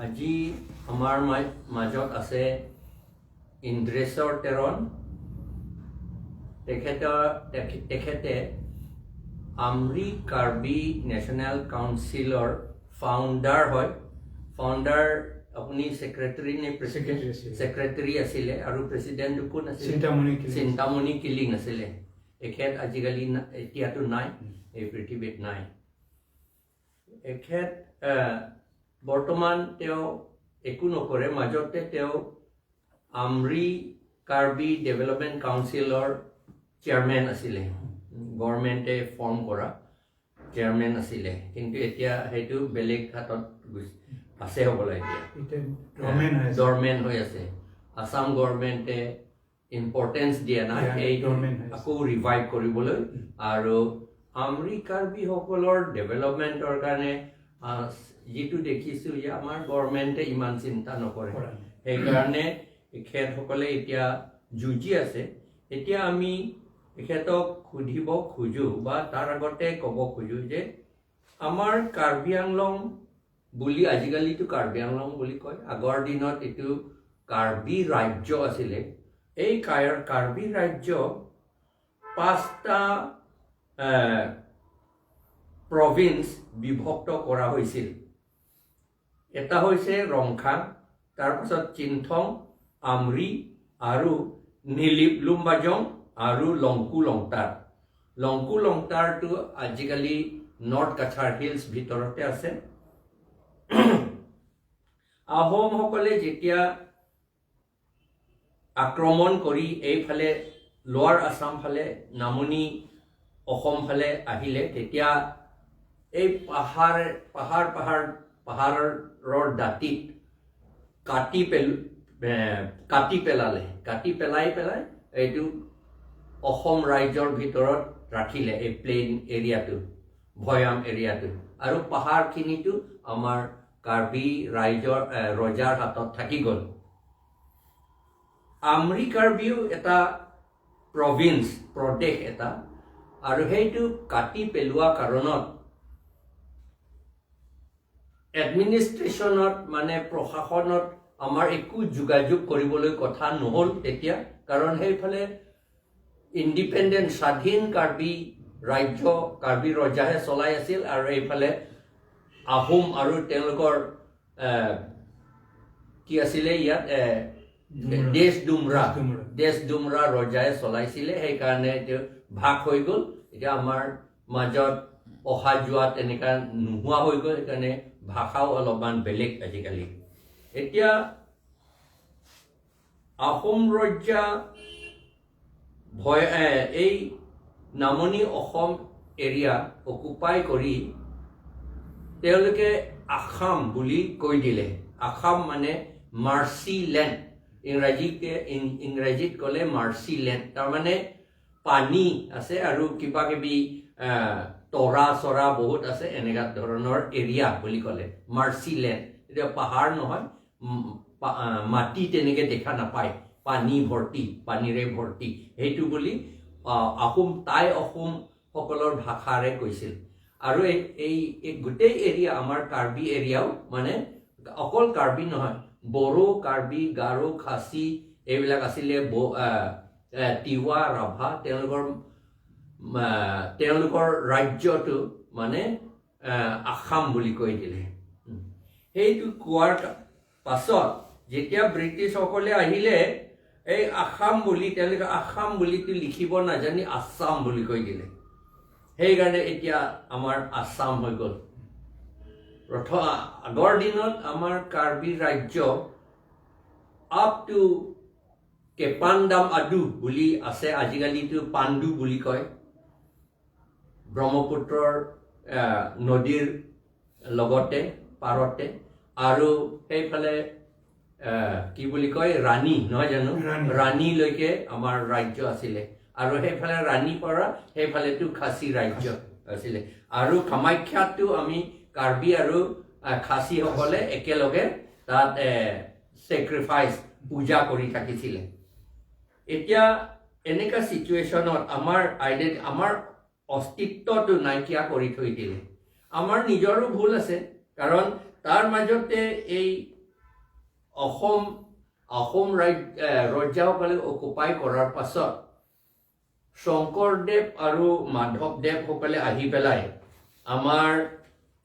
আজি আমাৰ মাজত আছে ইন্দ্ৰেশ্বৰ তেৰণ তেখেতে আমৰি কাৰ্বি নেশ্যনেল কাউন্সিলৰ ফাউণ্ডাৰ হয় ফাউণ্ডাৰ আপুনি সেক্ৰেটাৰী নে সেক্ৰেটাৰী আছিলে আৰু প্ৰেচিডেণ্ট কোন আছিল চিন্তামণি কিলিং আছিলে এখেত আজিকালি এতিয়াতো নাই এই পৃথিৱীত নাই এখেত বৰ্তমান তেওঁ একো নকৰে মাজতে তেওঁ আমৰি কাৰ্বি ডেভেলপমেণ্ট কাউন্সিলৰ চেয়াৰমেন আছিলে গভৰ্ণমেণ্টে ফৰ্ম কৰা চেয়াৰমেন আছিলে কিন্তু এতিয়া সেইটো বেলেগ হাতত আছে হ'বলৈ এতিয়া ডৰমেণ্ট হৈ আছে আসাম গভৰ্ণমেণ্টে ইম্পৰ্টেঞ্চ দিয়া নাই এইটো আকৌ ৰিভাইভ কৰিবলৈ আৰু আমৰি কাৰ্বিসকলৰ ডেভেলপমেণ্টৰ কাৰণে যিটো দেখিছোঁ যে আমাৰ গভৰ্ণমেণ্টে ইমান চিন্তা নকৰে সেইকাৰণে এখেতসকলে এতিয়া যুঁজি আছে এতিয়া আমি এখেতক সুধিব খোজো বা তাৰ আগতে ক'ব খোজো যে আমাৰ কাৰ্বি আংলং বুলি আজিকালিতো কাৰ্বি আংলং বুলি কয় আগৰ দিনত এইটো কাৰ্বি ৰাজ্য আছিলে এই কাৰ্বি ৰাজ্য 5টা প্ৰভিন্স বিভক্ত কৰা হৈছিল এটা হৈছে ৰংখাং তাৰপিছত চিনথং আমৰি আৰু নিলিপলুম্বাজং আৰু লংকুলংটাৰটো আজিকালি নৰ্থ কাছাৰ হিলছ ভিতৰতে আছে আহোমসকলে যেতিয়া আক্ৰমণ কৰি এইফালে লোৱাৰ আসাম ফালে নামনি অসম ফালে আহিলে তেতিয়া এই পাহাৰৰ দাঁতিত কাটি পেলাই এইটো অসম ৰাজ্যৰ ভিতৰত ৰাখিলে এই প্লেইন এৰিয়াটো ভৈয়াম এৰিয়াটো আৰু পাহাৰখিনিটো আমাৰ কাৰ্বি ৰজাৰ হাতত থাকি গ'ল আমৰি কাৰ্বিও এটা প্ৰদেশ এটা আৰু সেইটো কাটি পেলোৱা কাৰণত এডমিনিষ্ট্ৰেশ্যনত মানে প্ৰশাসনত আমাৰ একো যোগাযোগ কৰিবলৈ কথা নহ'ল তেতিয়া কাৰণ সেইফালে ইণ্ডিপেণ্ডেণ্ট স্বাধীন কাৰ্বি ৰজাহে চলাই আছিল আৰু এইফালে আহোম আৰু তেওঁলোকৰ কি আছিলে ইয়াত দেশ ডুমৰা ৰজাই চলাইছিলে সেইকাৰণে এইটো ভাগ হৈ গ'ল এতিয়া আমাৰ মাজত অহা যোৱা তেনেকুৱা নোহোৱা হৈ গ'ল সেইকাৰণে ভাষাও অলপমান বেলেগ আজিকালি এতিয়া আহোম ৰজা এই নামনি অসম এৰিয়া অকুপাই কৰি তেওঁলোকে আসাম বুলি কৈ দিলে আসাম মানে মাৰ্চি লেণ্ড ইংৰাজীত ক'লে মাৰ্চি লেণ্ড তাৰমানে পানী আছে আৰু কিবা কিবি তৰা চৰা বহুত আছে এনেকুৱা ধৰণৰ এৰিয়া বুলি ক'লে মাৰ্চি লেণ্ড এতিয়া পাহাৰ নহয় মাটি তেনেকৈ দেখা নাপায় পানীৰে ভৰ্তি সেইটো বুলি টাই অসমসকলৰ ভাষাৰে কৈছিল আৰু এই গোটেই এৰিয়া আমাৰ কাৰ্বি এৰিয়াও মানে অকল কাৰ্বি নহয় বড়ো কাৰ্বি গাৰো খাচী এইবিলাক আছিলে তিৱা ৰাভা তেওঁলোকৰ ৰাজ্যটো মানে আসাম বুলি কৈ দিলে সেইটো কোৱাৰ পাছত যেতিয়া ব্ৰিটিছসকলে আহিলে এই আসাম বুলি তেওঁলোকে আসাম বুলিতো লিখিব নাজানি আসাম বুলি কৈ দিলে সেইকাৰণে এতিয়া আমাৰ আসাম হৈ গ'ল আগৰ দিনত আমাৰ কাৰ্বি ৰাজ্য আপ টু কেপাণ্ডাম আডু বুলি আছে আজিকালিতো পাণ্ডু বুলি কয় ব্ৰহ্মপুত্ৰৰ নদীৰ লগতে পাৰতে আৰু সেইফালে কি বুলি কয় ৰাণী নহয় জানো ৰাণীলৈকে আমাৰ ৰাজ্য আছিলে আৰু সেইফালে ৰাণীৰ পৰা সেইফালেতো খাচী ৰাজ্য আছিলে আৰু কামাখ্যাতো আমি কাৰ্বি আৰু খাচীসকলে একেলগে তাত চেক্ৰিফাইচ পূজা কৰি থাকিছিলে এতিয়া এনেকুৱা সিচুৱেশ্যনত আমাৰ অস্তিত্বটো নাইকিয়া কৰি থৈ দিলে আমাৰ নিজৰো ভুল আছে কাৰণ তাৰ মাজতে এই অসম ৰজাসকলে অকুপাই কৰাৰ পাছত শংকৰদেৱ আৰু মাধৱদেৱসকলে আহি পেলাই আমাৰ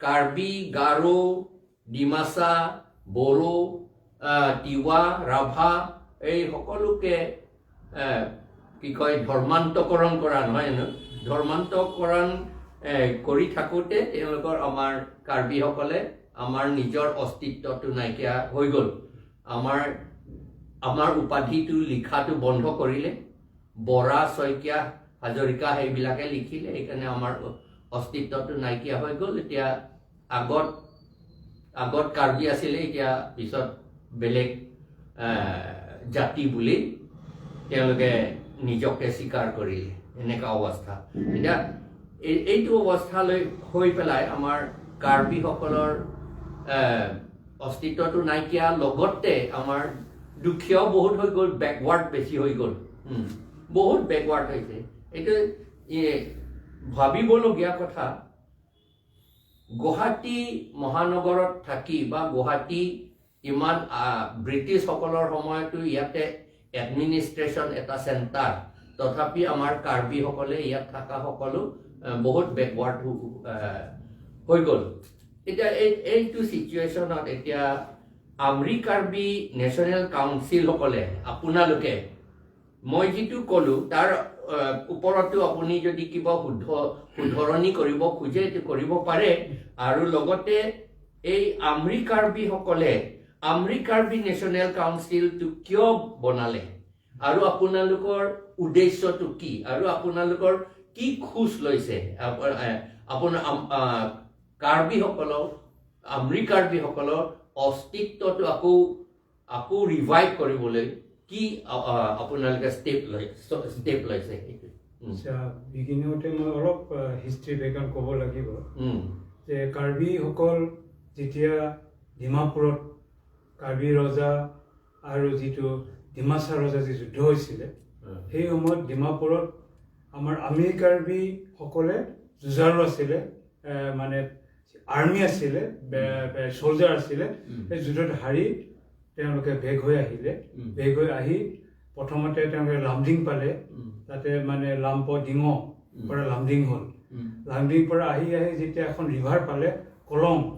কাৰ্বি, গাৰো, ডিমাচা, বড়ো, তিৱা, ৰাভা এই সকলোকে কি কয় ধৰ্মান্তকৰণ কৰা নহয় জানো, ধৰ্মান্তকৰণ কৰি থাকোঁতে তেওঁলোকৰ আমাৰ কাৰ্বিসকলে আমাৰ নিজৰ অস্তিত্বটো নাইকিয়া হৈ গ'ল। আমাৰ উপাধিটো লিখাটো বন্ধ কৰিলে, বৰা, শইকীয়া, হাজৰিকা সেইবিলাকে লিখিলে, সেইকাৰণে আমাৰ অস্তিত্বটো নাইকিয়া হৈ গ'ল। এতিয়া আগত কাৰ্বি আছিলে, এতিয়া পিছত বেলেগ জাতি বুলি তেওঁলোকে নিজকে স্বীকাৰ কৰিলে, এনেকুৱা অৱস্থা। এতিয়া এইটো অৱস্থালৈ হৈ পেলাই আমাৰ কাৰ্বিসকলৰ অস্তিত্বটো নাইকিয়া, লগতে আমাৰ দুখীয়াও বহুত হৈ গ'ল, বেকৱাৰ্ড বেছি হৈ গ'ল, বহুত বেকৱাৰ্ড হৈছে। এইটো ভাবিবলগীয়া কথা। গুৱাহাটী মহানগৰত থাকি বা গুৱাহাটী ইমান ব্ৰিটিছসকলৰ সময়তো ইয়াতে এডমিনিষ্ট্ৰেশ্যন এটা চেণ্টাৰ, তথাপি আমাৰ কাৰ্বিসকলে ইয়াত থকা সকলো বহুত বেকৱাৰ্ড হৈ গ'ল। এতিয়া এইটো চিটুৱেশ্যনত এতিয়া আমৰি কাৰ্বি নেশ্যনেল কাউন্সিলসকলে আপোনালোকে মই যিটো ক'লোঁ তাৰ ওপৰতো আপুনি যদি কিবা শুধৰণি কৰিব খোজে কৰিব পাৰে। আৰু লগতে এই আমৰি কাৰ্বিসকলে আমৰি কাৰ্বি নেশ্যনেল কাউন্সিলটো কিয় বনালে আৰু আপোনালোকৰ উদ্দেশ্যটো কি আৰু আপোনালোকৰ কি খোজ লৈছে আপোনাৰ কাৰ্বিসকলৰ আমৰি কাৰ্বিসকলৰ অস্তিত্বটো আকৌ ৰিভাইভ কৰিবলৈ কি আপোনালোকে ষ্টেপ লৈছে? বিগিনিঙতে মই অলপ হিষ্ট্ৰী বেকগ্ৰাউণ্ড ক'ব লাগিব যে কাৰ্বিসকল যেতিয়া ডিমাপুৰত কাৰ্বি ৰজা আৰু যিটো ডিমাচা ৰজা যি যুদ্ধ হৈছিলে, সেই সময়ত ডিমাপুৰত আমাৰ আমৰি কাৰ্বিসকলে যুঁজাৰু আছিলে, মানে আৰ্মি আছিলে, চলজাৰ আছিলে। সেই যুদ্ধত হাৰি তেওঁলোকে বেগ হৈ আহিলে। বেগ হৈ আহি প্ৰথমতে তেওঁলোকে লামডিং পালে, তাতে মানে লাম্প ডিঙ পৰা লামডিং হ'ল। লামডিং পৰা আহি যেতিয়া এখন ৰিভাৰ পালে,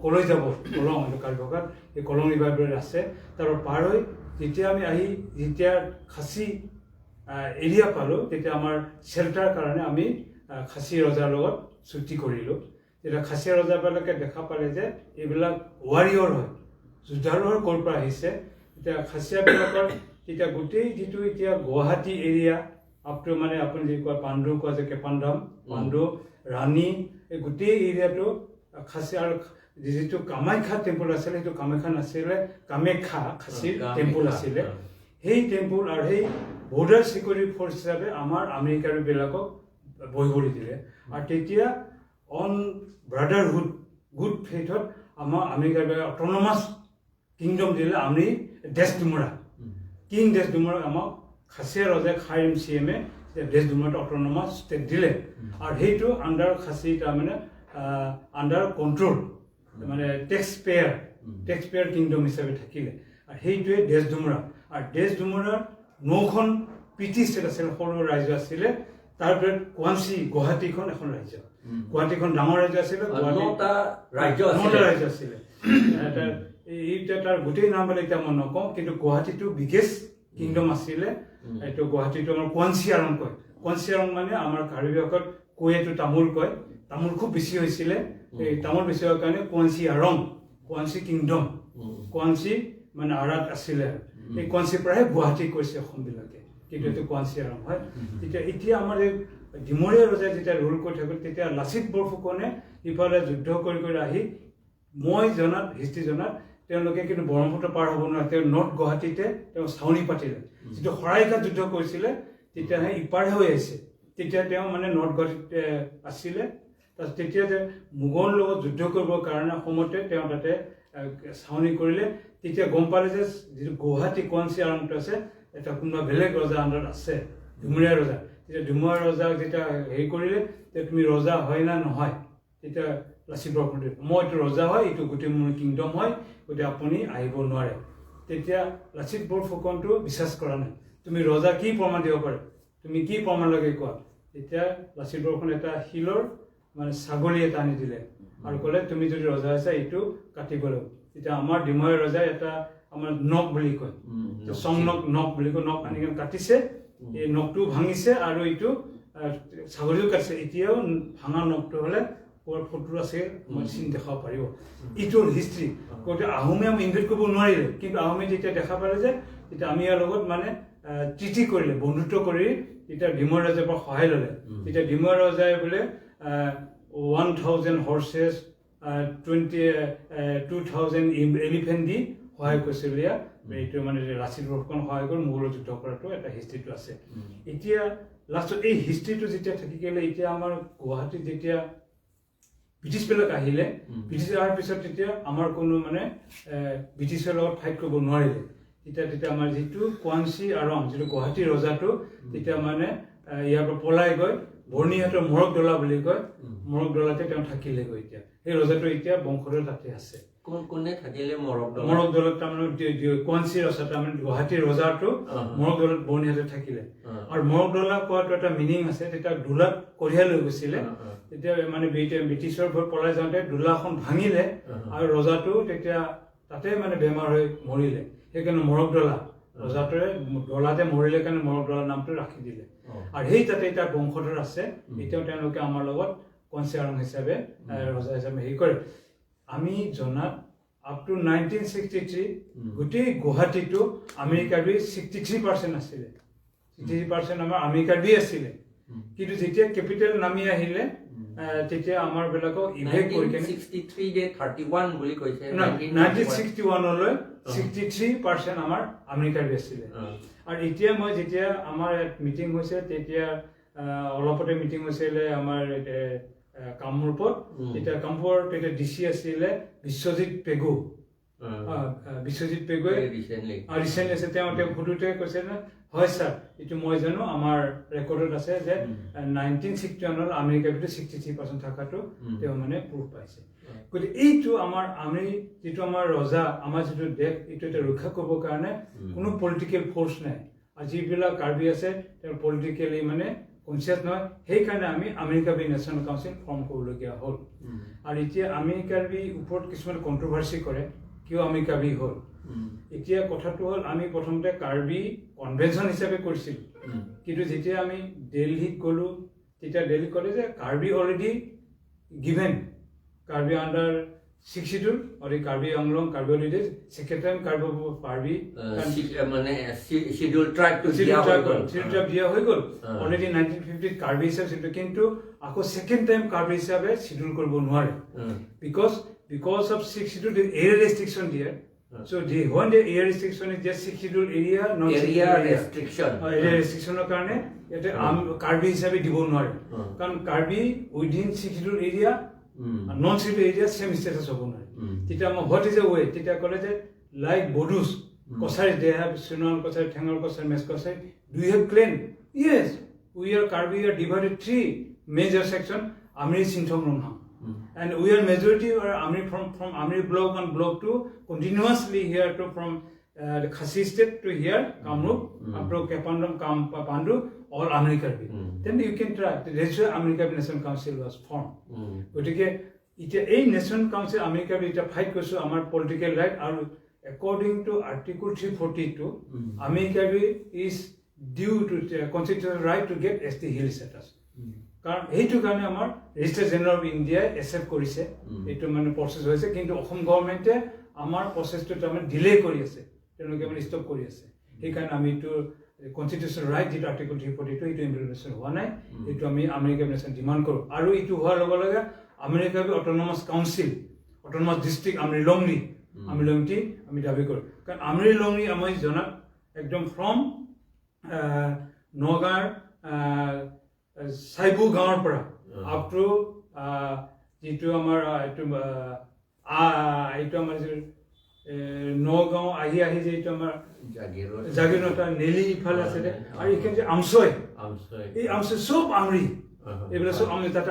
কলৈ যাব, কলং এইটো কাৰ্বিসকল, এই কলং ৰিভাৰটো আছে। তাৰ পাৰ হৈ যেতিয়া আমি যেতিয়া খাচী এৰিয়া পালোঁ, তেতিয়া আমাৰ চেল্টাৰ কাৰণে আমি খাচী ৰজাৰ লগত চুক্তি কৰিলোঁ। তেতিয়া খাচী ৰজাবিলাকে দেখা পালে যে এইবিলাক ৱাৰিয়ৰ হয়, যুঁজাৰু ক'ৰ পৰা আহিছে। এতিয়া খাচীয়াবিলাকৰ এতিয়া গোটেই যিটো এতিয়া গুৱাহাটী এৰিয়া আপটো মানে আপুনি যি কয় পাণ্ডু কোৱা যে কেপানধাম, পাণ্ডু, ৰাণী, এই গোটেই এৰিয়াটো খাচী। আৰু যিটো কামাখ্যা টেম্পল আছিলে, সেইটো কামাখ্যা নাছিলে, কামাখ্যা খাচীৰ টেম্পল আছিলে। সেই টেম্পল আৰু সেই বৰ্ডাৰ চিকিউৰিটি ফ'ৰ্চ হিচাপে আমাৰ আমৰি কাৰ্বিবিলাকক বহিব দিলে। আৰু তেতিয়া অন ব্ৰাদাৰহুড গুড ফেইথত আমাৰ আমৰি কাৰ্বিক অট'নমাছ কিংডম দিলে। আমৰি দেশডুমৰা কিং দেশডুমৰাক আমাক খাচীয়া ৰজাই খাইম CM-এ দেশডুমৰাটো অট'নমাছ ষ্টেট দিলে। আৰু সেইটো আণ্ডাৰ খাচী তাৰমানে আণ্ডাৰ কণ্ট্ৰল, মানে টেক্স পেয়াৰ কিংডম হিচাপে থাকিলে। আৰু সেইটোৱে দেশডুমৰা। আৰু দেশডুমৰাৰ 9খন পিটি ষ্টেট আছিলে, সৰু ৰাজ্য আছিলে। তাৰ ভিতৰত কোৱাঞ্চি গুৱাহাটীখন এখন ৰাজ্য, গুৱাহাটীখন ডাঙৰ ৰাজ্য আছিলে, 9টা ৰাজ্য আছিলে। এইটা তাৰ গোটেই নামবিলাক এতিয়া মই নকওঁ, কিন্তু গুৱাহাটীটো বিগেষ্ট কিংডম আছিলে। এইটো গুৱাহাটীটো আমাৰ কোৱাঞ্চি আৰং কয়। কোৱাঞ্চি আৰং মানে আমাৰ কাৰ্বিসকল কৈয়েটো তামোল কয়, তামোল খুব বেছি হৈছিলে। এই তামোল বেছি হোৱাৰ কাৰণে কোৱাঞ্চি আৰং, কোৱাঞ্চি কিংডম, কোৱাঞ্চি মানে আৰাত আছিলে। এই কোৱাঞ্চিৰ পৰাহে গুৱাহাটী কৈছে অসমবিলাকে, কিন্তু এইটো কোৱাঞ্চি আৰং হয়। এতিয়া আমাৰ এই ডিমৰীয়া ৰজাই যেতিয়া ৰুল কৰি থাকোঁ, তেতিয়া লাচিত বৰফুকনে ইফালে যুদ্ধ কৰি আহি, মই জনাত হিষ্ট্ৰী জনাত তেওঁলোকে কিন্তু ব্ৰহ্মপুত্ৰ পাৰ হ'ব নোৱাৰে, তেওঁ নৰ্থ গুৱাহাটীতে তেওঁ চাউনি পাতিলে। যিটো শৰাইঘাট যুদ্ধ কৰিছিলে তেতিয়াহে ইপাৰহে হৈ আহিছে, তেতিয়া তেওঁ মানে নৰ্থ গুৱাহাটীত আছিলে। তাৰপিছত তেতিয়া মোগলৰ লগত যুদ্ধ কৰিবৰ কাৰণে সময়তে তেওঁ তাতে চাউনি কৰিলে। তেতিয়া গম পালে যে যিটো গুৱাহাটী কোৱাঞ্চি আৰংটো আছে, এটা কোনোবা বেলেগ ৰজা আণ্ডাৰত আছে, ডুমৰীয়া ৰজা। তেতিয়া ডুমৰীয়া ৰজাক যেতিয়া হেৰি কৰিলে, তেতিয়া তুমি ৰজা হয় না নহয়, তেতিয়া লাচিত বৰফুকনে মই এইটো ৰজা হয় এইটো গোটেই মোৰ কিংডম হয় গতিকে আপুনি আহিব নোৱাৰে তেতিয়া লাচিত বৰফুকনটো বিশ্বাস কৰা নাই তুমি ৰজা কি প্ৰমাণ দিব পাৰে তুমি কি প্ৰমাণ লাগে কোৱা তেতিয়া লাচিত বৰফুকনে এটা শিলৰ মানে ছাগলী এটা আনি দিলে আৰু ক'লে তুমি যদি ৰজা আছা এইটো কাটিব লাগিব তেতিয়া আমাৰ ডিময় ৰজাই এটা আমাৰ নখ বুলি কয় সংনখ নখ বুলি কয় নখ আনি কাটিছে এই নখটো ভাঙিছে আৰু এইটো ছাগলীও কাটিছে এতিয়াও ভাঙা নখটো হ'লে ক'ৰ ফটো আছে মই চিন দেখাব পাৰিব এইটোৰ হিষ্ট্ৰী গতিকে আহোমে আমি ইনভেট কৰিব নোৱাৰিলে কিন্তু আহোমে যেতিয়া দেখা পালে যে তেতিয়া আমি ইয়াৰ লগত মানে ট্ৰিটি কৰিলে বন্ধুত্ব কৰি তেতিয়া ডিময় ৰজাৰ পৰা সহায় ল'লে তেতিয়া ডিময় ৰজাই বোলে 1000 horses 2000 এলিফেণ্ট দি সহায় কৰিছিল এইটো মানে লাচিত বৰফুকন সহায় কৰি মোগলৰ যুদ্ধ কৰাটো এটা হিষ্ট্ৰীটো আছে এতিয়া লাষ্টত এই হিষ্ট্ৰীটো যেতিয়া থাকি গ'লে এতিয়া আমাৰ গুৱাহাটীত যেতিয়া ব্ৰিটিছবিলাক আহিলে ব্ৰিটিছ অহাৰ পিছত তেতিয়া আমাৰ কোনো মানে ব্ৰিটিছৰ লগত ফাইট কৰিব নোৱাৰিলে তেতিয়া আমাৰ যিটো কোৱাঞ্চি আৰং যিটো গুৱাহাটীৰ ৰজাটো তেতিয়া মানে ইয়াৰ পৰা পলাই গৈ বৰ্ণিহাটৰ মৰকদলা বুলি কয় মৰকদলাতে তেওঁ থাকিলেগৈ এতিয়া সেই ৰজাটো এতিয়া বংশধৰ তাতে আছে কোনে থাকিলে মৰকদলাত তাৰমানে কোৱাঞ্চি ৰজা তাৰমানে গুৱাহাটীৰ ৰজাটো মৰকদলাত বৰ্ণিহাটে থাকিলে আৰু মৰকদলা কোৱাটো এটা মিনিং আছে তেতিয়া দোলাত কঢ়িয়াই লৈ গৈছিলে তেতিয়া মানে ব্ৰিটিছৰ পৰা পলাই যাওঁতে দোলাখন ভাঙিলে আৰু ৰজাটো তেতিয়া তাতে মানে বেমাৰ হৈ মৰিলে সেইকাৰণে মৰকদলা ৰজাটোৱে দলাতে মৰিলে কাৰণে মৰকদলা নামটো ৰাখি দিলে আৰু সেই তাতে এতিয়া বংশধৰ আছে এতিয়াও তেওঁলোকে আমাৰ লগত কোৱাঞ্চি আৰং হিচাপে ৰজা হিচাপে হেৰি কৰে আমি জনাত আপ টু 1963 গোটেই গুৱাহাটীটো আমেৰি কাৰ্বি 63% আছিলে 63% আমাৰ আমেৰি কাৰ্বি আছিলে কিন্তু যেতিয়া কেপিটেল নামি আহিলে তেতিয়া আমাৰ বিলাকক ইভেক কৰি কেনে 63 ডে 31 বুলি কৈছে 1961 লৈ 63% আমাৰ আমেৰি কাৰ্বি আছিলে আৰু এতিয়া মই যেতিয়া আমাৰ মিটিং হৈছে তেতিয়া অলপতে মিটিং হৈছিলে আমাৰ কামৰূপত তেতিয়া কামৰূপৰ তেতিয়া ডিচি আছিলে বিশ্বজিৎ পেগু ৰিচেণ্টলি আছে তেওঁ ফটোতে কৈছে যে হয় ছাৰ এইটো মই জানো আমাৰ ৰেকৰ্ডত আছে যে 1961 আমেৰি কাৰ্বিটো 63% থকাটো তেওঁ মানে প্ৰুফ পাইছে গতিকে এইটো আমাৰ আমি যিটো আমাৰ ৰজা আমাৰ যিটো দেশ এইটো এটা ৰক্ষা কৰিবৰ কাৰণে কোনো পলিটিকেল ফ'ৰ্চ নাই আৰু যিবিলাক কাৰ্বি আছে তেওঁ পলিটিকেলি মানে কনচিয়াছ নহয় সেইকাৰণে আমি আমেৰি কাৰ্বি নেশ্যনেল কাউন্সিল ফৰ্ম কৰিবলগীয়া হ'ল আৰু এতিয়া আমেৰি কাৰ্বি ওপৰত কিছুমান কণ্ট্ৰভাৰ্চি কৰে কিয় আমেৰি কাৰ্বি হ'ল এতিয়া কথাটো হ'ল আমি প্ৰথমতে কাৰ্বি কনভেনশ্যন হিচাপে কৰিছিলোঁ কিন্তু যেতিয়া আমি দিল্লীত গ'লোঁ তেতিয়া দিল্লী ক'লে যে Karbi already given Karbi under 6 schedule আৰু কাৰ্বি আংলং কাৰ্বি হলিডেজ সেকেন্ড কাৰ্বি মানে শিডিউল ট্ৰাইব দিয়া হৈ গ'ল অলৰেডি 1950 কাৰ্বি হিচাপে কিন্তু আকৌ সেকেন্ড টাইম কাৰ্বি হিচাপে শিডিউল কৰিব নোৱাৰে because of 6 schedule area restriction there so when the area restriction is just 6 schedule area not area restriction area restriction কাৰণে এটা কাৰ্বি হিচাপে দিব নোৱাৰে কাৰণ Karbi within 6 schedule area non schedule area same status হ'ব নোৱাৰে তেতিয়া মই what is a way তেতিয়া ক'লে যে like bodus kosari they have sunal kosari thangal kosari mes kosari do you have claim yes we are Karbi are divided 3 major section Amri Sinthom Runha and we are majority are Amri from Amri block and block 2 continuously here to from the Khasi state to here Kamrup up to Kepandam Pandu all Amri Karbi then you can try the register Amri Karbi National Council was formed gotike ita ei National Council Amri Karbi ita fight koisu amar political right aru according to article 342 Amri Karbi is due to constitutional right to get ST hill status কাৰণ এইটো কাৰণে আমাৰ register general of India except কৰিছে এইটো মানে process হৈছে কিন্তু অসম গভৰ্ণমেণ্টে আমাৰ প্ৰসেসটো তাৰমানে ডিলে কৰি আছে তেওঁলোকে মানে ষ্টপ কৰি আছে সেইকাৰণে আমি এইটো কনষ্টিটিউশ্যন ৰাইট যেটা আৰ্টিকল 342 এইটো ইমপ্লিমেন্টেশ্যন হোৱা নাই এইটো আমি আমেৰিকা নেশ্যন ডিমান্ড কৰোঁ আৰু এইটো হোৱাৰ লগে লগে আমেৰিকা autonomous council autonomous district Amri লংলি আমি দাবী কৰোঁ কাৰণ আমৰি লংলি আমি জনাত একদম ফ্ৰম নগাঁৱৰ সাইবু গাঁৱৰ পৰা আপ টু যিটো আমাৰ এইটো আমাৰ নগাঁও আহি যে এইটো আমাৰ জাগিৰতা নেলি ইফালে আছে আৰু এইখন যে আমচৈ এই আমচৈ চব আমৰি এইবিলাক সব আমি তাতে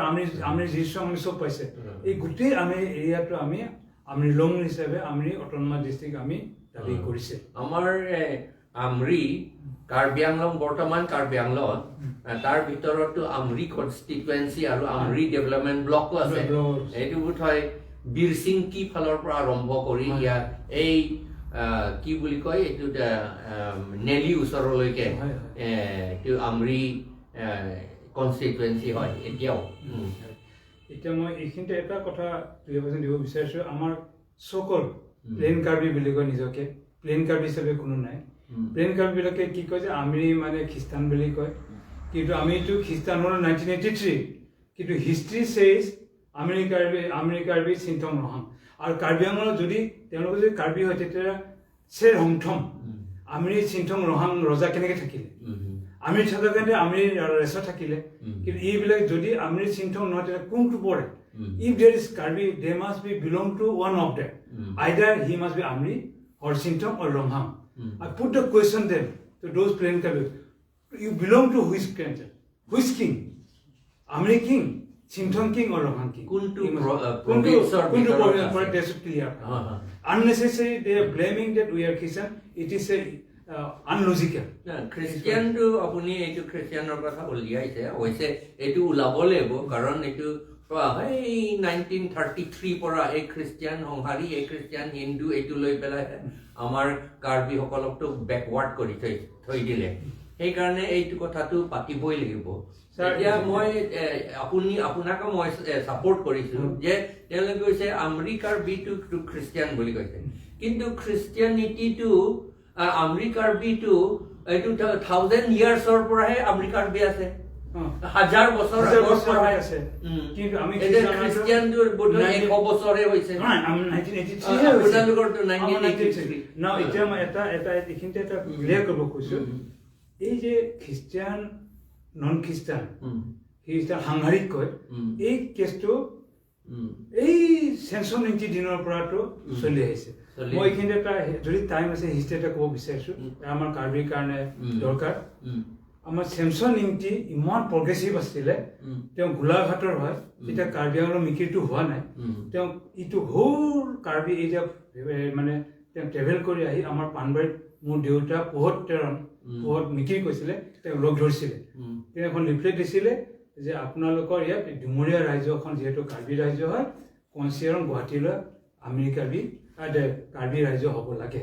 আমি ৰেজিষ্ট্ৰেশ্যন আমি সব পাইছে এই গোটেই আমি এৰিয়াটো আমি আমৰি লং হিচাপে আমৰি অটোনমাস ডিস্ট্ৰিক্ট আমি দাবী কৰিছে আমাৰ আমৰি কাৰ্বি আংলং বৰ্তমান কাৰ্বি আংলং তাৰ ভিতৰতো আমৰি কনষ্টিটুৱেন্সি আৰু আমৰি ডেভেলপমেন্ট ব্লকো আছে এইটো বোধহয় বীৰ সিং কি ফালৰ পৰা আৰম্ভ কৰি ইয়াত এই কি বুলি কয় এইটো নেলি ওচৰলৈকে এইটো আমৰি কনষ্টিটুৱেন্সি হয় এতিয়াও এতিয়া মই এইখিনিতে এটা কথা দিব বিচাৰিছোঁ আমাৰ সকল প্লেন কাৰ্বি বুলি কয় নিজকে প্লেন কাৰ্বি হিচাপে কোনো নাই প্লেন কাৰ্বিবিলাকে কি কয় যে আমি মানে খ্ৰীষ্টান বুলি কয় কিন্তু আমিতো খ্ৰীষ্টান হ'ল 1983 কিন্তু হিষ্ট্ৰী চেজ আমৰি কাৰ্বি চিন্থম ৰহাং আৰু কাৰ্বি আংলঙত যদি তেওঁলোকে যদি কাৰ্বি হয় তেতিয়া চেৰ হংথম আমৰি চিন্থম ৰহাং ৰজা কেনেকৈ থাকিলে আমৰি থকাৰ কাৰণে আমৰি ৰেচত থাকিলে কিন্তু এইবিলাক যদি আমৰি চিন্থম নহয় তেতিয়া কোনটো পৰে if there is Karbi they must be belong to one of them either he must be Amri or Sinthom or Rongham I put the question them to those plain Karbi you belong to which king Amri king Sinthom king or Rongham king kuntu province clear unnecessary they are blaming that we are Christian it is a unlogical Christian to apuni etu Christian or kotha uliaise hoise etu ulabole bo karon etu 1933 পৰা এই Christian সংহাৰী এই Christian Hindu এইটো লৈ পেলাই আমাৰ কাৰ্বি সকলকটো ব্যাকৱাৰ্ড কৰি থৈ দিলে সেই কাৰণে এইটো কথাটো পাতিবই লাগিব এতিয়া মই আপোনাক মই সাপোৰ্ট কৰিছো যে তেওঁলোকে কৈছে আমৰি কাৰ্বি টু খ্ৰীষ্টিয়ান বুলি কৈছে কিন্তু খ্ৰীষ্টিয়ানিটিটো আমৰি কাৰ্বিটো এইটো 1000 ইয়াৰ্ছৰ পৰাহে আমৰি কাৰ্বি আছে হাজাৰ বছৰ আগৰ পৰা আছে কিন্তু আমি খ্ৰীষ্টিয়ানটোৰ বোধহয় 100 বছৰে হৈছে আমি 1983 আপোনালোকৰটো 1983 নাও এতিয়া মই এটা এইখিনিতে এটা ক্লিয়াৰ কৰিব কৈছো এই যে খ্ৰীষ্টিয়ান নন খ্ৰীষ্টান হাংহাৰিক কয় এই কেছটো এই সেনচন 90 দিনৰ পৰাটো চলি আহিছে মই এইখিনিতে এটা যদি টাইম আছে হিষ্ট্ৰী এটা ক'ব বিচাৰিছো আমাৰ কাৰ্বিৰ কাৰণে দৰকাৰ আমাৰ সেনচন 90 ইমান প্ৰগ্ৰেছিভ আছিলে তেওঁ গোলাঘাটৰ হয় এটা কাৰ্বি আংলং মিকিৰটো হোৱা নাই তেওঁ ইটো হোল কাৰ্বি এতিয়া মানে তেওঁ ট্ৰেভেল কৰি আহি আমাৰ পানবাৰীত মোৰ দেউতা পোহত মিকিৰ কৈছিলে তেওঁ লগ ধৰিছিলে তেওঁ এখন লিফলেট দিছিলে যে আপোনালোকৰ ইয়াত ডুমৰীয়া ৰাজ্যখন যিহেতু কাৰ্বি ৰাজ্য হয় কনচিয়াৰন গুৱাহাটীলৈ আমৰি কাৰ্বি ৰাজ্য হ'ব লাগে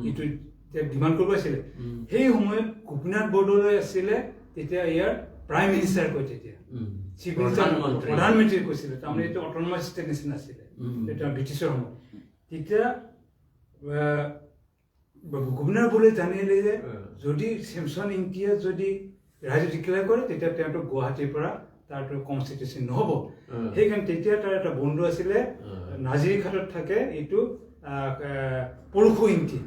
ইটো ডিমাণ্ড কৰিব আছিলে সেই সময়ত গোপীনাথ বৰদলৈ আছিলে তেতিয়া ইয়াৰ প্ৰাইম মিনিষ্টাৰ কৈ তেতিয়া প্ৰধানমন্ত্ৰী কৈছিলে তাৰমানে এইটো অট'নমাছ ষ্টেট নিচিনা আছিলে তেতিয়া ব্ৰিটিছৰ সময়ত তেতিয়া গোপীনাথ বৰদলৈ জানিলে যে যদি চেমছন ইণ্ডিয়া যদি ৰাজ্য ডিক্লেয়াৰ কৰে তেতিয়া তেওঁতো গুৱাহাটীৰ পৰা তাৰতো কনষ্টিটিউশ্যন নহ'ব সেইকাৰণে তেতিয়া তাৰ এটা বন্ধু আছিলে নাজিৰঘাটত থাকে এইটো পৰশু ইংটি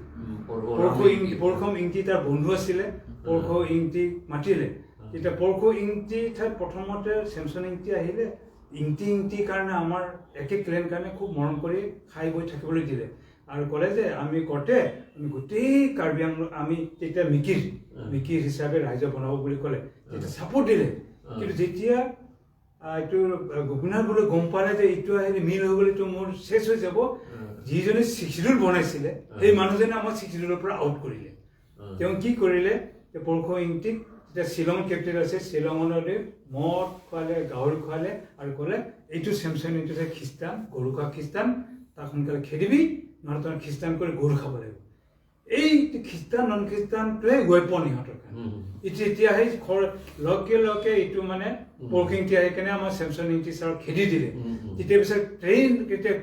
তাৰ বন্ধু আছিলে পৰশু ইংটি মাতিলে তেতিয়া পৰশু ইংটি ঠাইত প্ৰথমতে চেমছন ইংটি আহিলে ইংটি কাৰণে আমাৰ একে ক্লেন কাৰণে খুব মৰম কৰি খাই বৈ থাকিবলৈ দিলে আৰু ক'লে যে আমি গোটেই কাৰ্বি আংলং আমি তেতিয়া মিকিৰ হিচাপে ৰাজ্য বনাব বুলি ক'লে তেতিয়া ছাপোৰ্ট দিলে কিন্তু যেতিয়া এইটো গোপীনাথ বৰদলৈ গম পালে যে এইটো আহিলে মিল হৈ গ'লে এইটো মোৰ শেষ হৈ যাব যিজনে শিডিউল বনাইছিলে সেই মানুহজনে আমাক শিডিউলৰ পৰা আউট কৰিলে তেওঁ কি কৰিলে পৰশু ইংটিক যেতিয়া শ্বিলং কেপিটেল আছে শ্বিলঙতে মদ খোৱালে গাহৰি খোৱালে আৰু ক'লে এইটো চেমছন ইংটি খ্ৰীষ্টান গৰু খোৱা খ্ৰীষ্টান তাক সোনকালে খেদিবি নহ'লে তই খ্ৰীষ্টান কৰি গৰু খাব লাগিব এই খ্ৰীষ্টান নন খ্ৰীষ্টানটোৱে ৱেপন ইহঁতৰ কাৰণে এতিয়া সেই লগে এইটো মানে পৰশু ইংটি আহি কেনে আমাৰ চেমছন ইংটি ছাৰক খেদি দিলে তেতিয়া পিছত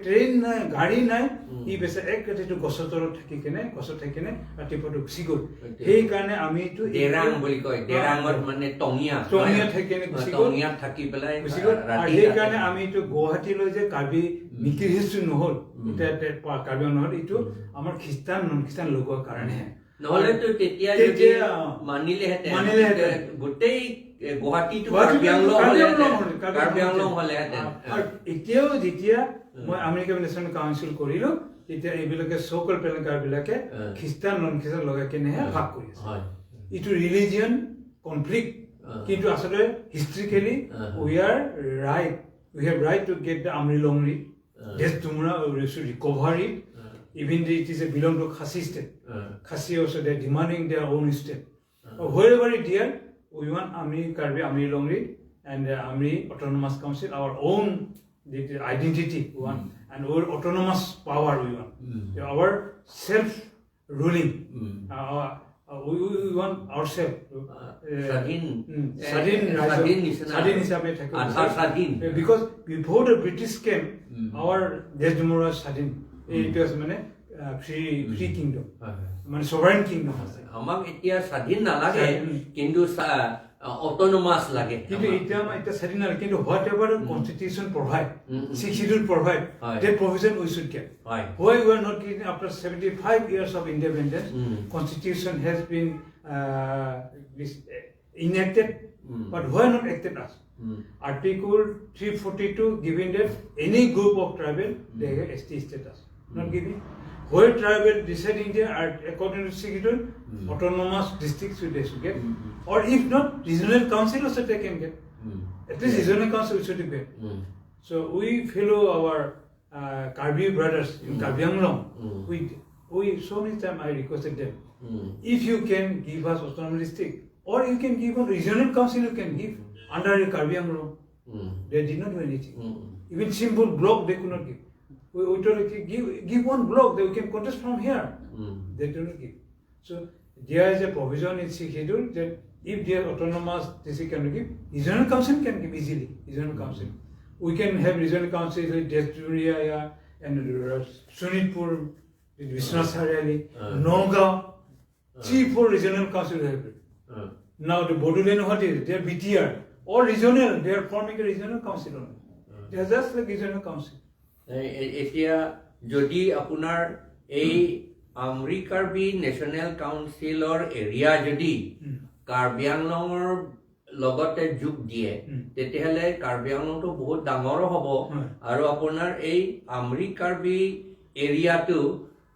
ট্ৰেইন নাই গাড়ী নাই ই পিছত এক ৰাতিটো গছৰ তলত থাকি কেনে ৰাতিপুৱাটো গুচি গ'ল সেইকাৰণে আমি এইটো দেৰাং বুলি কয় দেৰাঙত মানে টঙিয়া থাকি কেনে গুচি পেলাই গুচি গ'ল আৰু সেইকাৰণে আমি এইটো গুৱাহাটীলৈ যে কাৰ্বি মিকিৰ হিষ্ট্ৰী নহ'ল এতিয়া কাৰ্বি নহ'ল এইটো আমাৰ খ্ৰীষ্টান নন খ্ৰীষ্টান লগোৱাৰ কাৰণেহে নহ'লেতো তেতিয়া মানিলেহেঁতেন গোটেই গুৱাহাটীটো কাৰ্বি আংলং হ'লেহেঁতেন এতিয়াও যেতিয়া মই আমৰি কাৰ্বি নেশ্যনেল কাউন্সিল কৰিলো তেতিয়া এইবিলাকে চ'কল প্লেনকাৰবিলাকে খ্ৰীষ্টান নন খ্ৰীষ্টান লগাই কেনেহে ভাগ কৰি আছে এইটো ৰিলিজিয়ন কনফ্লিক্ট কিন্তু আসলে historically we are right. We have right to get the Amri Longri. This tomorrow we should recover it. Even though it is a belong to Khasi state. Khasi also they are demanding their own state. Wherever it here, we want Amri Karbi, Amri Longri, and Amri Autonomous Council, our own the identity we want, and our autonomous power we want. Our self-ruling. We want ourselves. Because before the British came, our Desdemona Sadin, it was free kingdom, sovereign kingdom. Amang itia Sadin na lage, kindu autonomous lage. Whatever constitution provide, 6 schedule provide, that provision we should get. Why we are not getting after 75 years of independence? Constitution has been enacted, but why not acted us? Article 342 giving that any group of tribal they have ST status, not giving. Where tribal deciding there according to schedule, autonomous districts they should get, or if not, regional council also they can get. At least regional council should get. So we follow our Karbi brothers in Karbi Anglong. We so many times I requested them, if you can give us autonomous district, or you can give us regional council, you can give under the Karbi Anglong. They did not do anything. Even simple block they could not give. We told them, give one block that we can contest from here. They did not give. So there is a provision in schedule that if there are autonomous district can give, regional council can give easily. Regional council. We can have regional council like Desduria and Sunitpur, Vishnas Harali, Nogao, 3-4 regional council have it. Now the Bodoland, what is it? They are BTR. All regional, they are forming a regional council only. They are just like regional council. এতিয়া যদি আপোনাৰ এই Amri Karbi national কাউন্সিলৰ area যদি কাৰ্বি আংলঙৰ লগতে যোগ দিয়ে তেতিয়াহ'লে কাৰ্বি আংলংটো বহুত ডাঙৰ হ'ব আৰু আপোনাৰ এই আমৰি কাৰ্বি এৰিয়াটো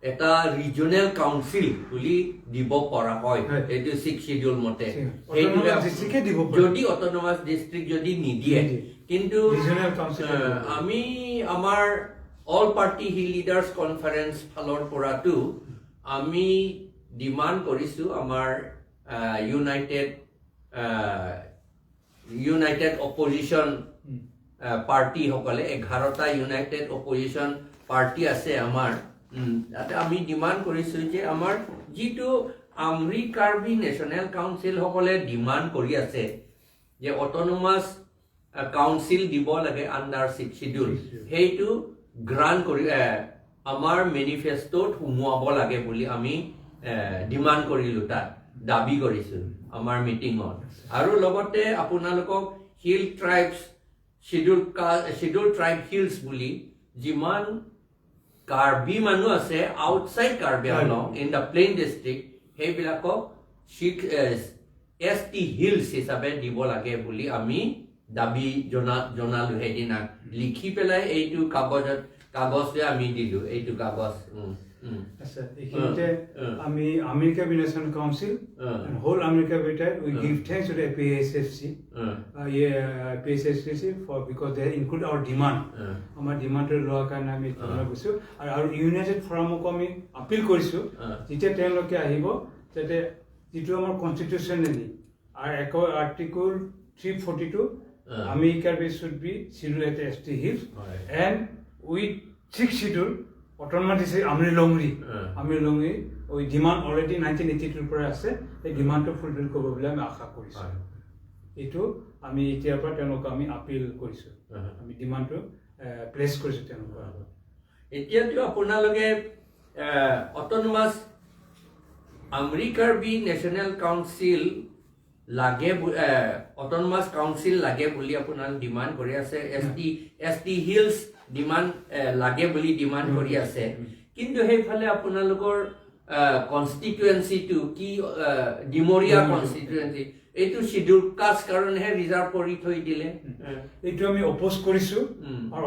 এটা ৰিজনেল কাউন্সিল বুলি দিব পৰা হয় এইটো 6 শিডিউল মতে যদি অটোনমাস ডিস্ট্ৰিক্ট যদি নিদিয়ে কিন্তু আমি আমাৰ অল পাৰ্টি হিল লিডাৰ্স কনফাৰেন্স ফালৰ পৰাটো আমি ডিমান্ড কৰিছো আমাৰ ইউনাইটেড অপজিশন পাৰ্টি সকলে 11টা ইউনাইটেড অপজিশন পাৰ্টি আছে আমাৰ আমি ডিমান্ড কৰিছো যে আমাৰ যেটো আমৰি কাৰ্বি নেশ্যনেল কাউন্সিল সকলে ডিমান্ড কৰি আছে যে অটোনমাস কাউন্সিল দিব লাগে আন্ডাৰ 6 শিডিউল হেইটো গ্ৰান্ট কৰি আমাৰ মেনিফেস্টোত হুমুৱাব লাগে বুলি আমি ডিমান্ড কৰিলো তাত দাবী কৰিছো আমাৰ মিটিংত আৰু লগতে আপোনালোকক hill tribes scheduled tribe hills বুলি যিমান কাৰ্বি মানুহ আছে outside Karbi Anglong in the plain district হেইবিলাকক এসটি হিলস হিচাপে দিব লাগে বুলি আমি দাবী জনালো হেদিনা লিখি পেলাই এইটো কাগজে আমি দিলো এইটো কাগজ আচ্ছা এখানে আমি America national council and whole America we give thanks to the PSFC PSFC for because they include our demand আমাৰ ডিমান্ড লোৱা কাৰণে আমি ধন্যবাদ কৰিছো আৰু ইউনাইটেড ফৰামক আমি আপিল কৰিছো যেতিয়া তেওঁলোকে আহিব যাতে যেটো আমাৰ কনস্টিটিউশনালি আৰু article 342 America should be scheduled at ST Hills and with 6 schedule autonomous district Amri Longri we demand already 1982 পৰা আছে এই ডিমান্ডটো ফুলফিল কৰিব বুলি আমি আশা কৰিছো এটো আমি এতিয়াৰ পৰা তেওঁলোক আমি আপিল কৰিছো আমি ডিমান্ডটো প্লেস কৰিছো তেওঁলোক এতিয়াটো আপোনালোকে autonomous Amri Karbi national council লাগে অটোনমাস কাউন্সিল লাগে বুলি আপোনাল ডিমান্ড কৰি আছে এসটি হিলস ডিমান্ড লাগে বুলি ডিমান্ড কৰি আছে কিন্তু হেইফালে আপোনালোকৰ কনস্টিটুয়েন্সি টু কি ডিমৰিয়া কনস্টিটুয়েন্সি এইটো শিডিউল কাষ্ট কাৰণে ৰিজাৰ্ভ কৰি থৈ দিলে এইটো আমি অপোজ কৰিছো আৰু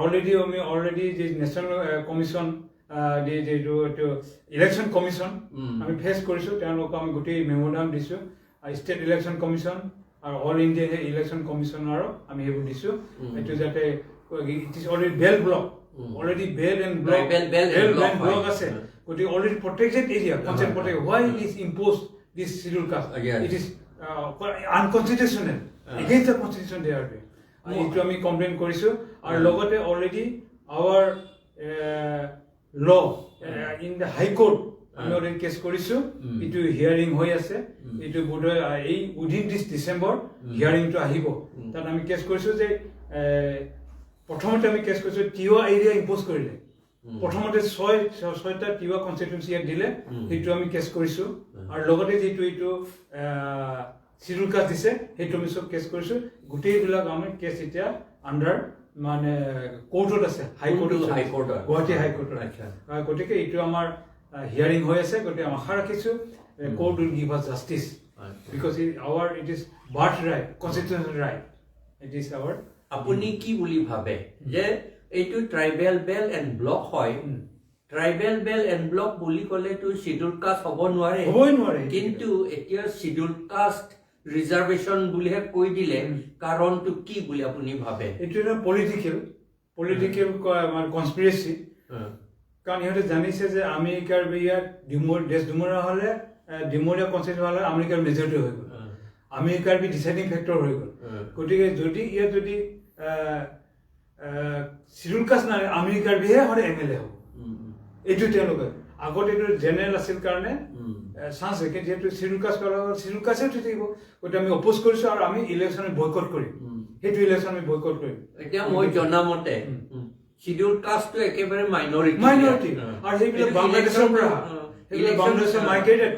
অলৰেডি যে নেশ্যনেল কমিশন যে ইলেকশন কমিশন আমি ফেস কৰিছো তেওঁলোক আমি গোটেই মেমোৰাণ্ডাম দিছো State Election Commission আৰু অল ইণ্ডিয়া ইলেকশ্যন কমিশ্যনাৰক আমি সেইবোৰ দিছোঁ এইটো যাতে it is already belt block already belt and block আছে গতিকে already protected area concept protect why it is impose this schedule caste it is unconstitutional against the constitution they are doing এইটো আমি কমপ্লেইন কৰিছোঁ আৰু লগতে already our law in the high court আমি already case কৰিছোঁ এইটো হিয়াৰিং হৈ আছে এইটো বোধহয় এই উইদিন দিছ ডিচেম্বৰ হিয়াৰিংটো আহিব তাত আমি কেছ কৰিছোঁ যে প্ৰথমতে আমি কেছ কৰিছোঁ তিৱা এৰিয়া ইম্প'জ কৰিলে প্ৰথমতে ছয়টা তিৱা কনষ্টিটুৱেঞ্চি ইয়াত দিলে সেইটো আমি কেছ কৰিছোঁ আৰু লগতে যিটো এইটো চিডিউল কাষ্ট দিছে সেইটো আমি চব কেছ কৰিছোঁ গোটেইবিলাক আমি কেছ এতিয়া আণ্ডাৰ মানে কোৰ্টত আছে হাইকোৰ্টত গুৱাহাটী হাইকোৰ্টত গতিকে এইটো আমাৰ হিয়াৰিং হৈ আছে গতিকে আমি আশা ৰাখিছোঁ court will give us justice because it is birth right constitutional right it is our আপুনি কি বুলি ভাবে যে এইটো ট্ৰাইবেল বেল এণ্ড ব্লক হয় ট্ৰাইবেল বেল এণ্ড ব্লক বুলি ক'লেতো চিডিউল কাষ্ট হ'বই নোৱাৰে কিন্তু এতিয়া চিডিউল কাষ্ট ৰিজাৰ্ভেশ্যন বুলিহে কৈ দিলে কাৰণটো কি বুলি আপুনি ভাবে এইটো এটা পলিটিকেল কনস্পিৰেচি কাৰণ ইহঁতে জানিছে যে আমেৰিকাৰ ইয়াত দেশ দুমৰা হ'লে ডিমৰীয়া কনষ্টিটিউশ্যন হ'লে আমেৰিকাৰ মেজৰিটি হৈ গ'ল আমেৰিকাৰ ডিচাইডিং ফেক্টৰ হৈ গ'ল গতিকে যদি ইয়াত যদি চিডিউল কাষ্ট নাই আমেৰিকাৰ বিহে হ'লে MLA হ'ব এইটো তেওঁলোকে আগতে এইটো জেনেৰেল আছিল কাৰণে চান্স হয় যিহেতু চিডিউল কাষ্ট কৰা চিডিউল কাষ্টে উঠি থাকিব গতিকে আমি অপ'জ কৰিছোঁ আৰু আমি ইলেকশ্যন বয়কট কৰিম সেইটো ইলেকশ্যন আমি বয়কট কৰিম এতিয়া মই জনামতে শিডিউল কাষ্টটো একেবাৰে মাইনৰিটি আৰু সেইবিলাক বাংলাদেশৰ পৰা বাংলাদেশৰ মাইগ্ৰেটেড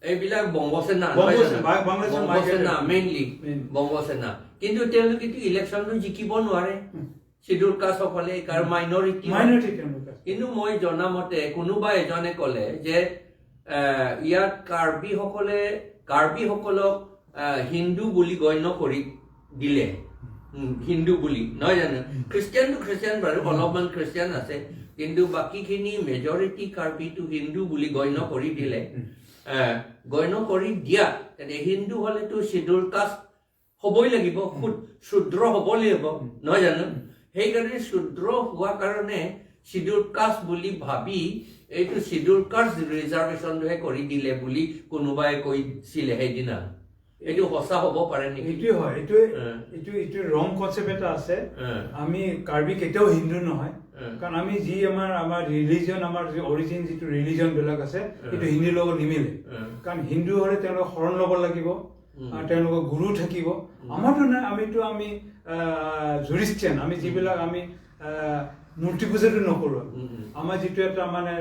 এইবিলাক বংগসেনা মেইনলি বংগসেনা কিন্তু তেওঁলোকেতো ইলেকশ্যনটো জিকিব নোৱাৰে শিডিউল কাষ্ট সকলে কাৰণ মাইনৰিটি কিন্তু মই জনামতে কোনোবা এজনে ক'লে যে ইয়াত কাৰ্বিসকলক হিন্দু বুলি গণ্য কৰি দিলে হিন্দু বুলি নহয় জানো খ্ৰীষ্টিয়ান বাৰু অলপমান খ্ৰীষ্টিয়ান আছে কিন্তু বাকীখিনি মেজৰিটি কাৰ্বিটো হিন্দু বুলি গণ্য কৰি দিলে গণ্য কৰি দিয়া তেনে হিন্দু হ'লেতো শিডিউল কাষ্ট হ'বই লাগিব শুদ্ৰ হ'ব লাগিব নহয় জানো সেইকাৰণে শুদ্ৰ হোৱা কাৰণে শিডিউল কাষ্ট বুলি ভাবি এইটো শিডিউল কাষ্ট ৰিজাৰ্ভেশ্যনটোহে কৰি দিলে বুলি কোনোবাই কৈছিলে সেইদিনা এইটো সঁচা হ'ব পাৰে নেকি এইটোৱে হয় এইটো ৰং কনচেপ্ট এটা আছে আমি কাৰ্বি কেতিয়াও হিন্দু নহয় কাৰণ আমি যি আমাৰ ৰিলিজন আমাৰ যি অৰিজিন যিটো ৰিলিজন বিলাক আছে সেইটো হিন্দুৰ লগত নিমিলে কাৰণ হিন্দু হ'লে তেওঁলোকে শৰণ ল'ব লাগিব আৰু তেওঁলোকৰ গুৰু থাকিব আমাৰতো নাই আমি জুৰিষ্টিয়ান আমি যিবিলাক আমি মূৰ্তি পূজাটো নকৰোঁ আমাৰ যিটো এটা মানে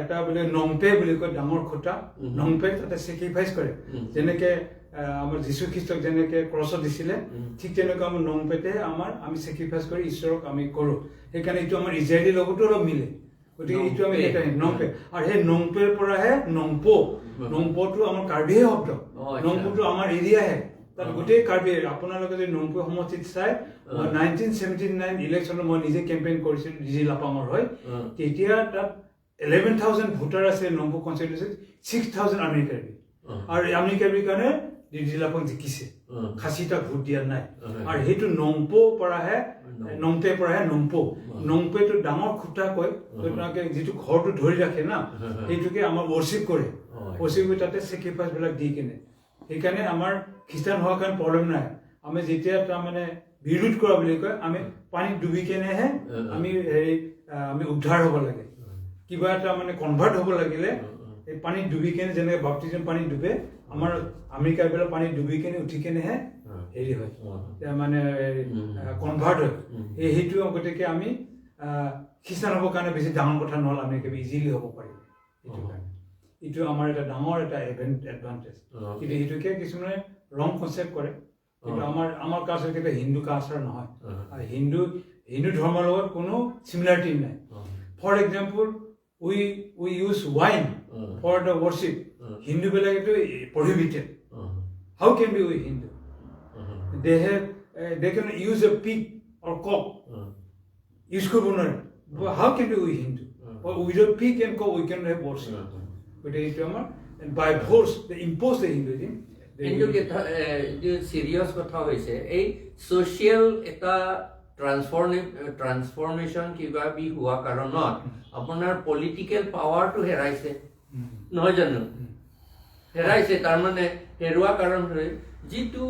এটা বোলে নংপে বুলি কয় ডাঙৰ খুঁটা নংপে তাতে চেক্ৰিফাইচ কৰে যেনেকে আমাৰ যীশু খ্ৰীষ্টক যেনেকে ক্ৰছত দিছিলে ঠিক তেনেকুৱা আমাৰ নংপেতে আমি চেক্ৰিফাইচ কৰি ঈশ্বৰক আমি কৰোঁ সেইকাৰণে এইটো আমাৰ ইজৰাইলীৰ লগতো অলপ মিলে গতিকে এইটো আমি নংপে আৰু সেই নংপেৰ পৰাহে নংপটো আমাৰ কাৰ্বিহে শব্দ নংপুটো আমাৰ এৰিয়াহে তাত গোটেই কাৰ্বি আপোনালোকে যদি নংপু সমষ্টিত চাই 1979 ইলেকশ্যনত মই নিজে কেম্পেইন কৰিছিলোঁ ডিজি লাপামৰ হয় তেতিয়া তাত 11,000 ভোটাৰ আছে নংপু কনষ্টিটিউচন 6,000 আৰ্মি কাৰ্বি আৰু আৰ্মি কাৰ্বিৰ কাৰণে ডিজি লাপাম জিকিছে খাচীটা ভোট দিয়া নাই আৰু সেইটো নংপেৰ পৰাহে নংপেটো ডাঙৰ খুঁটা কয় আপোনালোকে যিটো ঘৰটো ধৰি ৰাখে না সেইটোকে আমাৰ ৱৰ্শ্বিপ কৰে ৱৰ্শ্বিপ কৰি তাতে চেক্ৰিফাইচ বিলাক দি কিনে সেইকাৰণে আমাৰ খ্ৰীষ্টান হোৱাৰ কাৰণে প্ৰব্লেম নাই আমি যেতিয়া তাৰমানে বিৰোধ কৰা বুলি কয় আমি পানীত ডুবি কেনেহে আমি উদ্ধাৰ হ'ব লাগে কিবা এটা মানে কনভাৰ্ট হ'ব লাগিলে এই পানীত ডুবি কেনে যেনেকৈ বাপ্তিজম পানীত ডুবে আমাৰ আমেৰিকাবিলাক পানীত ডুবি কেনে উঠি কেনেহে হেৰি হয় মানে কনভাৰ্ট হয় সেইটো গতিকে আমি খ্ৰীষ্টান হ'বৰ কাৰণে বেছি ডাঙৰ কথা নহ'ল আমি একেবাৰে ইজিলি হ'ব পাৰিম এইটো কাৰণে এইটো আমাৰ এটা ডাঙৰ এটা এডভান্টেজ কিন্তু সেইটোকে কিছুমানে ৰং কনচেপ্ট কৰে কিন্তু আমাৰ কালচাৰ কিন্তু হিন্দু কালচাৰ নহয় আৰু হিন্দু ধৰ্মৰ লগত কোনো চিমিলাৰিটি নাই for example we use wine for the worship Hindu বিলাক এইটো prohibited how can be we Hindu they can use a pig or cock use কৰিব নোৱাৰে how can be we Hindu without pig and cock we can have worship but এইটো আমাৰ by force they impose the Hinduism কিন্তু serious কথা হয়েছে এই social এটা transformation কিবা বি হওয়া কারণত আপনার পলিটিক্যাল পাওয়ারটো হেরাইছে নহয় জানো হেরাইছে তার মানে হেৰুৱা কাৰণ যিটো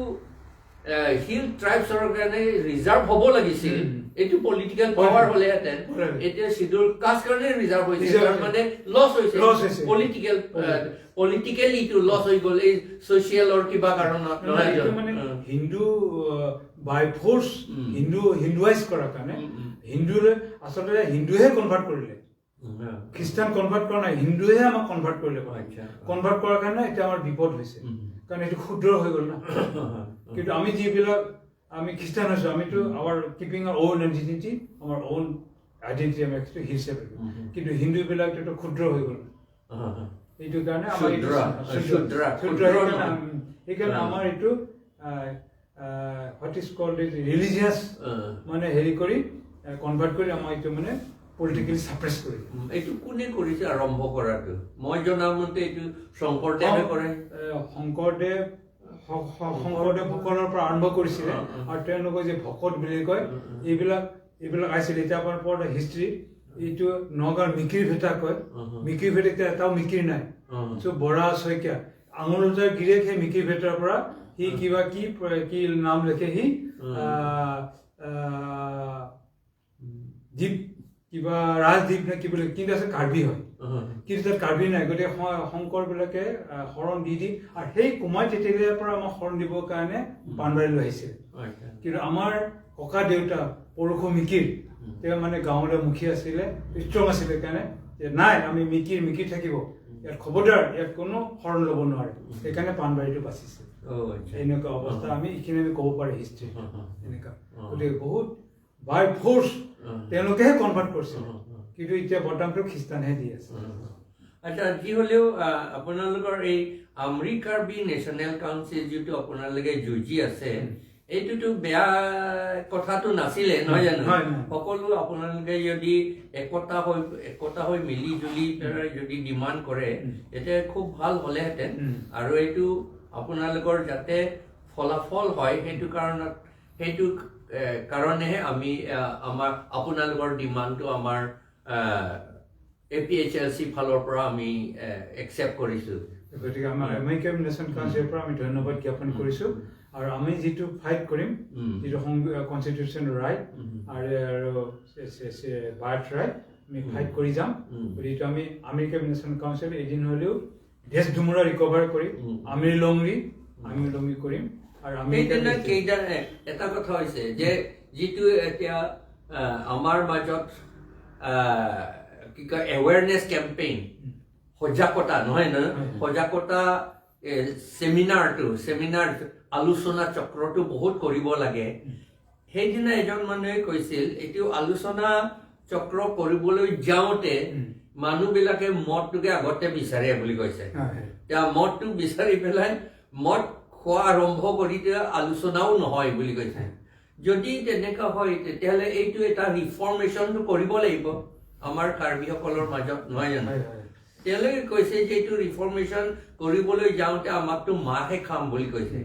হিল ট্ৰাইবসৰ কাৰণে ৰিজাৰ্ভ হ'ব লাগিছিল এটো পলিটিক্যাল পাওয়াৰ হলে হেতেন এটা শিডিউল কাস্ট কাৰণে ৰিজাৰ্ভ হৈছে তাৰ মানে লস হৈছে পলিটিক্যালি টু লস হৈ গল এই সোশিয়াল অর কিবা কাৰণত নহয় জানো মানে হিন্দু বাই ফোর্স হিন্দুয়াইজ করার কারণে হিন্দুরে আসলে হিন্দুহে কনভার্ট করিলে খ্রিস্টান কনভার্ট করা নাই হিন্দুহে আমাক কনভার্ট করিলে কনভার্ট করার কারণে এটা আমার বিপদ হয়েছে কারণ এটা ক্ষুদ্র হয়ে গেল না কিন্তু আমি যেবিলাক আমি খ্রিস্টান হয়েছি আমি তো আমার কিপিং আর ওন আইডেন্টিটি আমার ওন আইডেন্টিটি আমি একটু হিসেবে কিন্তু হিন্দু বিলাক একটু ক্ষুদ্র হয়ে গেল এইটো কারণে আমার এইখানে আমার একটু what is called is religious মানে হেৰি কৰি কনভাৰ্ট কৰি আমাৰ এইটো মানে পলিটিক্যালি সাপ্ৰেস কৰি এইটো কোনে কৰিছে আৰম্ভ কৰাটো মই জনামতে এইটো শংকৰদেৱে কৰে শংকৰদেৱ ভকতৰ পৰা আৰম্ভ কৰিছিলে আৰু তেওঁলোকে যে ভকত বুলি কয় এইবিলাক আছিল এতিয়া আপোনাৰ পৰ হিষ্ট্ৰী এইটো নগাঁৱৰ মিকিৰ ভেটা কয় মিকিৰ ভেটা এটাও মিকিৰ নাই চ' বৰা শইকীয়া আঙুলজাৰ গিৰেক সেই মিকিৰ ভেটাৰ পৰা হি কিবা কি নাম লিখে হি দ্বীপ কিবা ৰাজদ্বীপ নে কি বুলি কিন্তু আছে কাৰ্বি হয় কিন্তু তাত কাৰ্বি নাই গতিকে শংকৰ বিলাকে শৰণ দি আৰু সেই কুমাৰ তেতিয়াৰ পৰা আমাক শৰণ দিবৰ কাৰণে পানবাৰী লৈ আহিছিল কিন্তু আমাৰ ককা দেউতা পৰশু মিকিৰ তেওঁ মানে গাঁৱলৈ মুখী আছিলে ষ্ট্ৰং আছিলে কাৰণে যে নাই আমি মিকিৰ থাকিব ইয়াত খবৰদাৰ ইয়াত কোনো শৰণ ল'ব নোৱাৰে সেইকাৰণে পানবাৰীটো বাচিছে এনেকুৱা অৱস্থা আমি এইখিনি আমি ক'ব পাৰি হিষ্ট্ৰী এনেকুৱা গতিকে বহুত বাই ফোৰ্স তেওঁলোকেহে কনভাৰ্ট কৰিছিল কিন্তু এতিয়া বৰ্তমানটো খ্ৰীষ্টানহে দি আছে আচ্ছা যি হলেও আপোনালোকৰ এই আমৰি কাৰ্বি নেশ্যনেল কাউন্সিল যিটো আপোনালোকে যুঁজি আছে এইটোতো বেয়া কথাটো নাছিলে নহয় জানো সকলো আপোনালোকে যদি একতা হৈ মিলি জুলি যদি ডিমান্ড কৰে তেতিয়া খুব ভাল হ'লেহেঁতেন আৰু এইটো আপোনালোকৰ যাতে ফলাফল হয় সেইটো কাৰণেহে আমি আমাৰ আপোনালোকৰ ডিমান্ডটো আমাৰ APHLC ফালৰ পৰা আমি একচেপ্ট কৰিছো গতিকে আমাৰ আমৰি কাৰ্বি নেশ্যনেল কাউন্সিলৰ পৰা আমি ধন্যবাদ জ্ঞাপন কৰিছো আৰু আমি যেটো ফাইট কৰিম যেটো কনস্টিটিউশন ৰাইট আৰু বাৰ্থ ৰাইট আমি ফাইট কৰি যাম গতিকে আমি আমৰি কাৰ্বি নেশ্যনেল কাউন্সিল এদিন হলেও দেশ ডুমৰা ৰিকভাৰ কৰি আমি লংৰি কৰিম আৰু আমি এটা কথা হৈছে যে যেটো এতিয়া আমাৰ মাজত কি কয় এৱেৰনেছ কেম্পেইন সজাগতা নহয় না সজাগতা সেমিনাৰ আলোচনা চক্ৰটো বহুত কৰিব লাগে সেইদিনা এজন মানুহে কৈছিল এইটো আলোচনা চক্ৰ কৰিবলৈ যাওঁতে মানুহবিলাকে মদটোকে আগতে বিচাৰে বুলি কৈছে এতিয়া মদটো বিচাৰি পেলাই মদ খোৱা আৰম্ভ কৰি আলোচনাও নহয় বুলি কৈছে যদি তেনেকুৱা হয় তেতিয়াহ'লে এইটো এটা ৰিফৰ্মেশ্যনটো কৰিব লাগিব আমাৰ কাৰ্বিসকলৰ মাজত নহয় জানো তেওঁলোকে কৈছে যে এইটো ৰিফৰ্মেশ্যন কৰিবলৈ যাওঁতে আমাকতো মাহে খাম বুলি কৈছে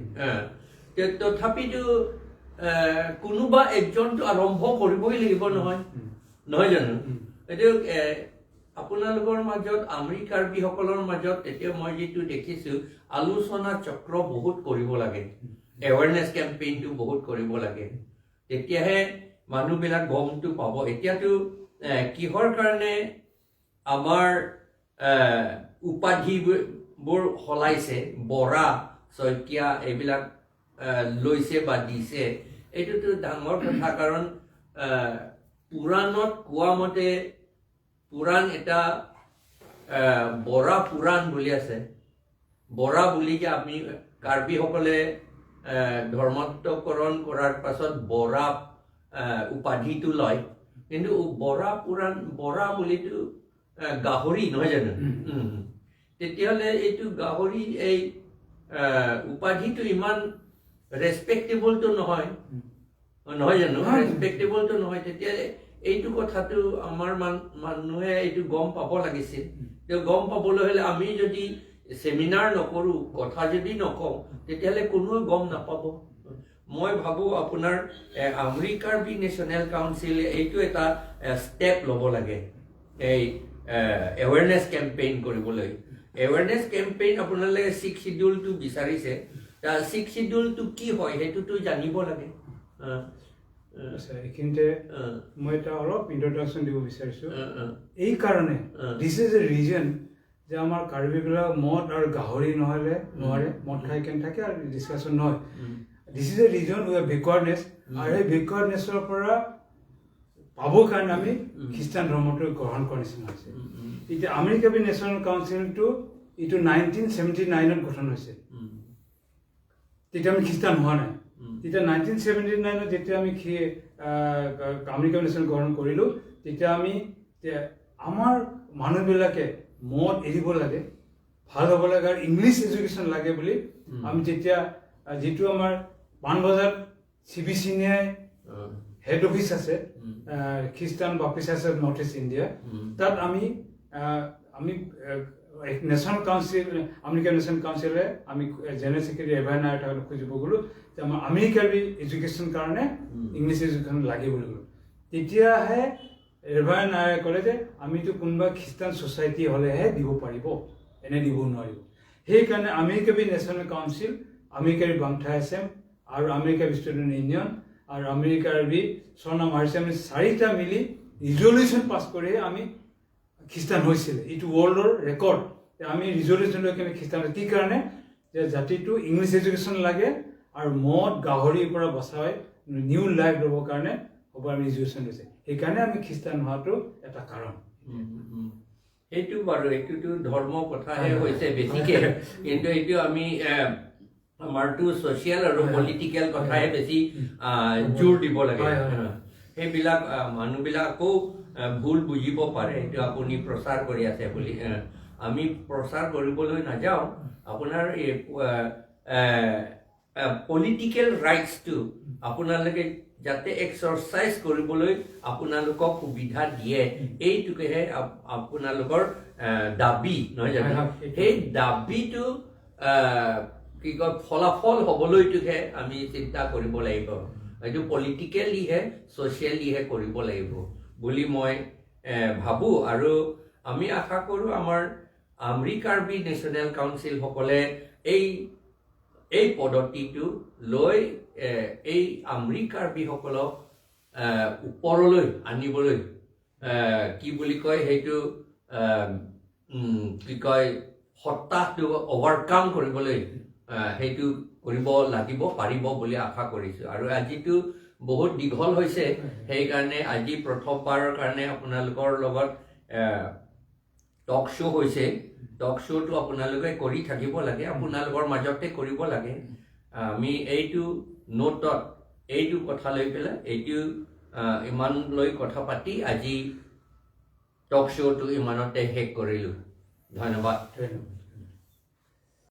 তথাপিতো কোনোবা একজনটো আৰম্ভ কৰিবই লাগিব নহয় জানো এইটো আপোনালোকৰ মাজত আমৰি কাৰ্বিসকলৰ মাজত তেতিয়া মই যেটো দেখিছো আলোচনা চক্ৰ বহুত কৰিব লাগে এৱাৰনেছ কেম্পেইনটো বহুত কৰিব লাগে তেতিয়াহে মানুহবিলাক গমটো পাব এতিয়াতো কিহৰ কাৰণে আমাৰ উপাধিবোৰ হলাইছে বৰা শইকীয়া এইবিলাক লৈছে বা দিছে এইটোতো ডাঙৰ কথা কাৰণ পুৰাণত কোৱা মতে পুৰাণ এটা বৰা পুৰাণ বুলি আছে বৰা বুলি যে আমি কাৰ্বিসকলে ধৰ্মান্তকৰণ কৰাৰ পাছত বৰা উপাধিটো লয় কিন্তু বৰা বুলিতো গাহৰি নহয় জানো তেতিয়াহ'লে এইটো গাহৰি এই উপাধিটো ইমান ৰেসপেক্টেবলটো নহয় জানো ৰেসপেক্টেবলটো নহয় তেতিয়াহ'লে এইটো কথাটো আমাৰ মানুহে এইটো গম পাব লাগিছিল তেওঁ গম পাবলৈ হ'লে আমি যদি সেমিনাৰ নকৰো কথা যদি নকওঁ তেতিয়াহ'লে কোনোৱে গম নাপাব মই ভাবো আপোনাৰ আমৰি কাৰ্বি নেশ্যনেল কাউন্সিল এইটো এটা ষ্টেপ ল'ব লাগে এই এৱাৰনেছ কেম্পেইন কৰিবলৈ এৱাৰনেছ কেম্পেইন আপোনালোকে 6 শিডিউলটো বিচাৰিছে তা 6 শিডিউলটো কি হয় সেইটোতো জানিব লাগে এইখিনিতে মই এটা অলপ ইন্ট্ৰডাকশ্যন দিব বিচাৰিছো এই কাৰণে দিছ ইজ এ ৰিজন যে আমাৰ কাৰ্বিবিলাক মদ আৰু গাহৰি নোৱাৰে মদ খাই কেন থাকে আৰু ডিছকাশ্যন নহয় this is a reason we have backwardness আৰু এই বেকৱাৰ্ডনেছৰ পৰা পাবৰ কাৰণে আমি খ্ৰীষ্টান ধৰ্মটো গ্ৰহণ কৰাৰ নিচিনা হৈছে এতিয়া আমৰি কাৰ্বি নেশ্যনেল কাউন্সিলটো এইটো 1979ত গঠন হৈছে তেতিয়া আমি খ্ৰীষ্টান হোৱা নাই তেতিয়া 1979ত যেতিয়া আমি আমৰি কাৰ্বি নেশ্যনেল গ্ৰহণ কৰিলোঁ তেতিয়া আমি আমাৰ মানুহবিলাকে মদ এৰিব লাগে ভাল হ'ব লাগে আৰু ইংলিছ এডুকেশ্যন লাগে বুলি আমি তেতিয়া যিটো আমাৰ পাণবজাৰত CBCNI হেড অফিচ আছে Christian Baptist church of north east India তাত আমি নেশ্যনেল কাউন্সিল আমেৰিকান নেশ্যনেল কাউন্সিলে আমি জেনেৰেল ছেক্ৰেটাৰী এভাৰ নাইট খুজিব গ'লো যে আমাৰ আমৰি কাৰ্বি এডুকেশ্যন কাৰণে ইংলিছ এডুকেশ্যন লাগে বুলি ক'লো তেতিয়াহে এভাৰ নায়ে ক'লে যে আমিতো কোনোবা খ্ৰীষ্টান ছ'চাইটি হ'লেহে দিব পাৰিব এনে দিব নোৱাৰিব সেইকাৰণে Amri Karbi national council Amri Karbi বাংথা SM আৰু আমৰি কাৰ্বি ষ্টুডেণ্ট ইউনিয়ন আৰু আমৰি কাৰ্বি স্বৰ্ণ মাৰ্চি আমি 4টা মিলি ৰিজলিউশ্যন পাছ কৰি আমি খ্ৰীষ্টান হৈছিলে এইটো ৱৰ্ল্ডৰ ৰেকৰ্ড আমি ৰিজলিউশ্যন লৈ কেনে খ্ৰীষ্টান কি কাৰণে যে জাতিটো ইংলিছ এডুকেশ্যন লাগে আৰু মদ গাহৰিৰ পৰা বচাই নিউ লাইফ ল'বৰ কাৰণে হ'ব আমি ৰিজলিউশ্যন লৈছে সেইকাৰণে আমি খ্ৰীষ্টান হোৱাটো এটা কাৰণ এইটো বাৰু এইটোতো ধৰ্ম কথাহে হৈছে বেছিকে কিন্তু এইটো আমি আমাৰটো ছ'চিয়েল আৰু পলিটিকেল কথাহে বেছি জোৰ দিব লাগে সেইবিলাক মানুহবিলাক আকৌ ভুল বুজিব পাৰে এইটো আপুনি প্ৰচাৰ কৰি আছে বুলি আমি প্ৰচাৰ কৰিবলৈ নাযাওঁ আপোনাৰ পলিটিকেল ৰাইটছটো আপোনালোকে যাতে এক্সাৰচাইজ কৰিবলৈ আপোনালোকক সুবিধা দিয়ে এইটোকেহে আপোনালোকৰ দাবী নহয় জানো সেই দাবীটো কি কয় ফলাফল হ'বলৈটোহে আমি চিন্তা কৰিব লাগিব এইটো পলিটিকেলিহে ছ'চিয়েলিহে কৰিব লাগিব বুলি মই ভাবোঁ আৰু আমি আশা কৰোঁ আমাৰ আমৰি কাৰ্বি নেশ্যনেল কাউন্সিলসকলে এই পদ্ধতিটো লৈ এই আমৰি কাৰ্বিসকলক ওপৰলৈ আনিবলৈ কি বুলি কয় সেইটো কি কয় হতাশটো অভাৰকাম কৰিবলৈ সেইটো কৰিব লাগিব পাৰিব বুলি আশা কৰিছোঁ আৰু আজিতো বহুত দীঘল হৈছে সেইকাৰণে আজি প্ৰথমবাৰৰ কাৰণে আপোনালোকৰ লগত টক শ্ব' হৈছে টক শ্ব'টো আপোনালোকে কৰি থাকিব লাগে আপোনালোকৰ মাজতে কৰিব লাগে আমি এইটো নোটত এইটো কথা লৈ পেলাই এইটো ইমান লৈ কথা পাতি আজি টক শ্ব'টো ইমানতে শেষ কৰিলোঁ ধন্যবাদ